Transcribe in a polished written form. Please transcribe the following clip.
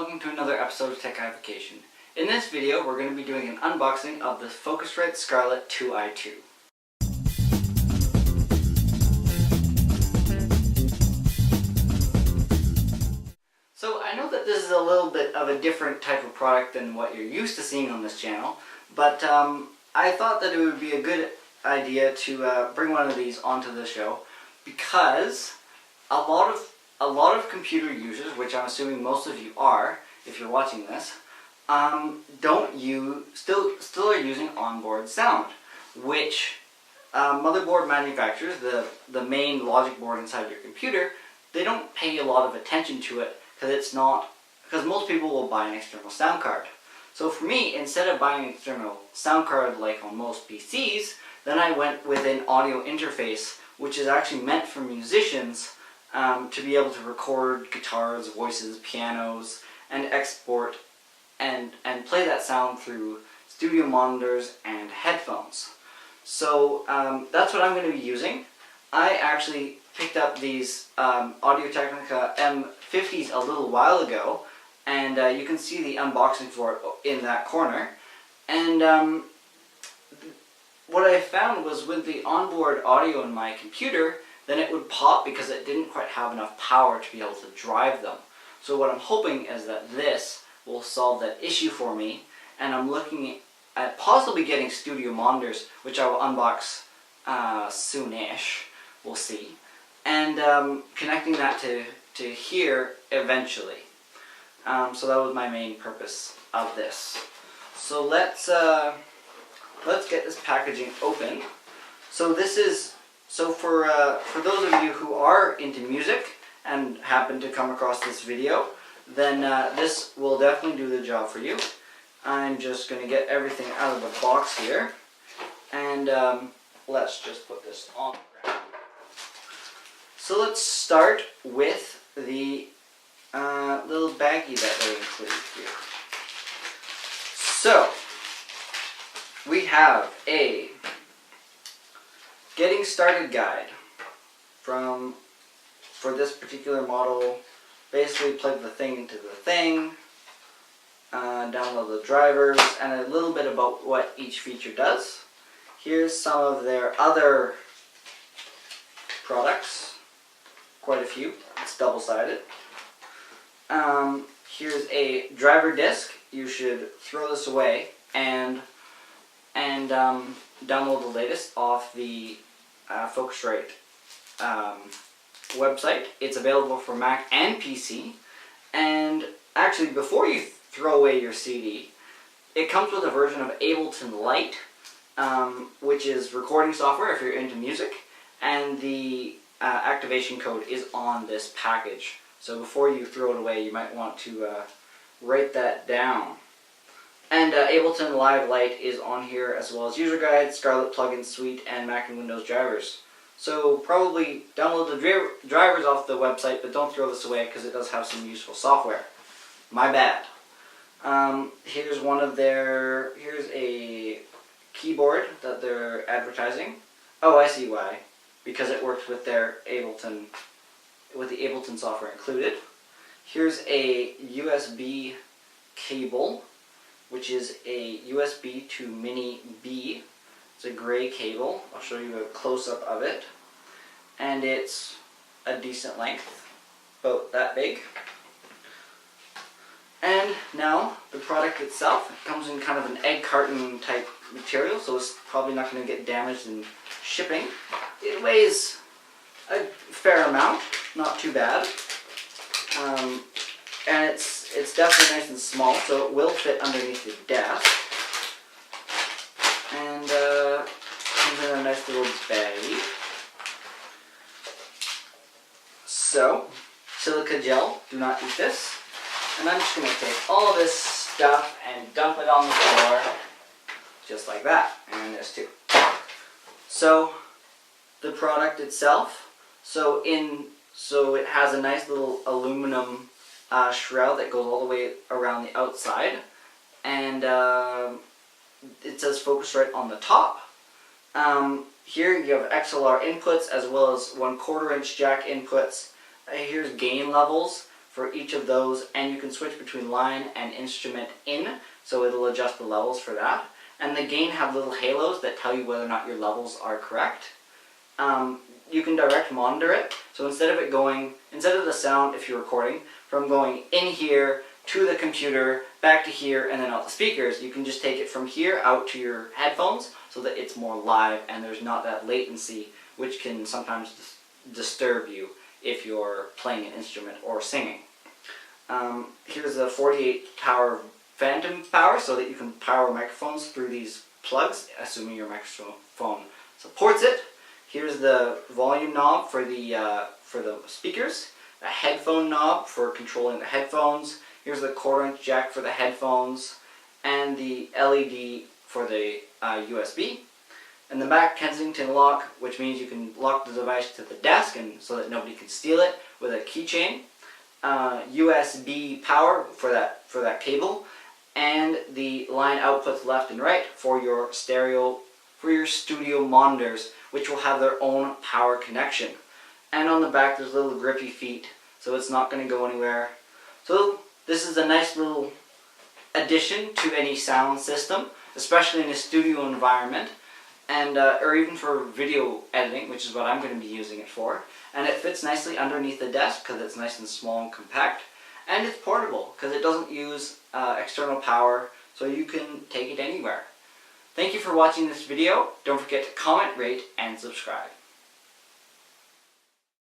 welcome to another episode of Techification. In this video, we're going to be doing an unboxing of the Focusrite Scarlett 2i2. So I know that this is a little bit of a different type of product than what you're used to seeing on this channel, but I thought that it would be a good idea to bring one of these onto the show because a lot of computer users, which I'm assuming most of you are, if you're watching this, still are using onboard sound, which motherboard manufacturers, the main logic board inside your computer, they don't pay a lot of attention to it because most people will buy an external sound card. So for me, instead of buying an external sound card like on most PCs, then I went with an audio interface, which is actually meant for musicians to be able to record guitars, voices, pianos, and export and play that sound through studio monitors and headphones. So that's what I'm going to be using. I actually picked up these Audio-Technica M50s a little while ago, and you can see the unboxing for it in that corner. And what I found was with the onboard audio in my computer, then it would pop because it didn't quite have enough power to be able to drive them. So what I'm hoping is that this will solve that issue for me, and I'm looking at possibly getting studio monitors, which I will unbox soonish, we'll see, and connecting that to here eventually. So that was my main purpose of this. So let's get this packaging open. So this is for those of you who are into music and happen to come across this video, then this will definitely do the job for you. I'm just going to get everything out of the box here, and let's just put this on the ground. So let's start with the little baggie that they include here. So we have a getting started guide for this particular model. Basically plug the thing into the thing, download the drivers, and a little bit about what each feature does. Here's some of their other products, quite a few. It's double-sided. Here's a driver disc. You should throw this away and download the latest off the Focusrite website. It's available for Mac and PC. And actually, before you throw away your CD, it comes with a version of Ableton Lite, which is recording software if you're into music, and the activation code is on this package. So before you throw it away, you might want to write that down. And Ableton Live Lite is on here, as well as user guide, Scarlett plugin suite, and Mac and Windows drivers. So probably download the drivers off the website, but don't throw this away because it does have some useful software. My bad. Here's a keyboard that they're advertising. Oh, I see why. Because it works with their Ableton, with the Ableton software included. Here's a USB cable, which is a USB to Mini B. It's a gray cable. I'll show you a close-up of it. And it's a decent length, about that big. And now, the product itself, it comes in kind of an egg carton type material, so it's probably not going to get damaged in shipping. It weighs a fair amount, not too bad. And it's definitely nice and small, so it will fit underneath your desk. And comes in a nice little baggie. So, silica gel, do not eat this. And I'm just going to take all this stuff and dump it on the floor, just like that. And this too. So, the product itself, so it has a nice little aluminum shroud that goes all the way around the outside. And it says Focusrite on the top. Here you have XLR inputs as well as 1/4 inch jack inputs. Here's gain levels for each of those, and you can switch between line and instrument in, so it'll adjust the levels for that. And the gain have little halos that tell you whether or not your levels are correct. You can direct monitor it, so instead of the sound, if you're recording, from going in here to the computer, back to here, and then out the speakers, you can just take it from here out to your headphones so that it's more live and there's not that latency, which can sometimes disturb you if you're playing an instrument or singing. Here's a 48 tower phantom power so that you can power microphones through these plugs, assuming your microphone supports it. Here's the volume knob for the speakers, a headphone knob for controlling the headphones. Here's the 1/4-inch jack for the headphones, and the LED for the USB. And the back Kensington lock, which means you can lock the device to the desk and so that nobody can steal it with a keychain. USB power for that cable, and the line outputs left and right for your studio monitors, which will have their own power connection. And on the back there's little grippy feet, so it's not going to go anywhere. So this is a nice little addition to any sound system, especially in a studio environment, and or even for video editing, which is what I'm going to be using it for. And it fits nicely underneath the desk because it's nice and small and compact, and it's portable because it doesn't use external power, so you can take it anywhere. Thank you for watching this video. Don't forget to comment, rate, and subscribe.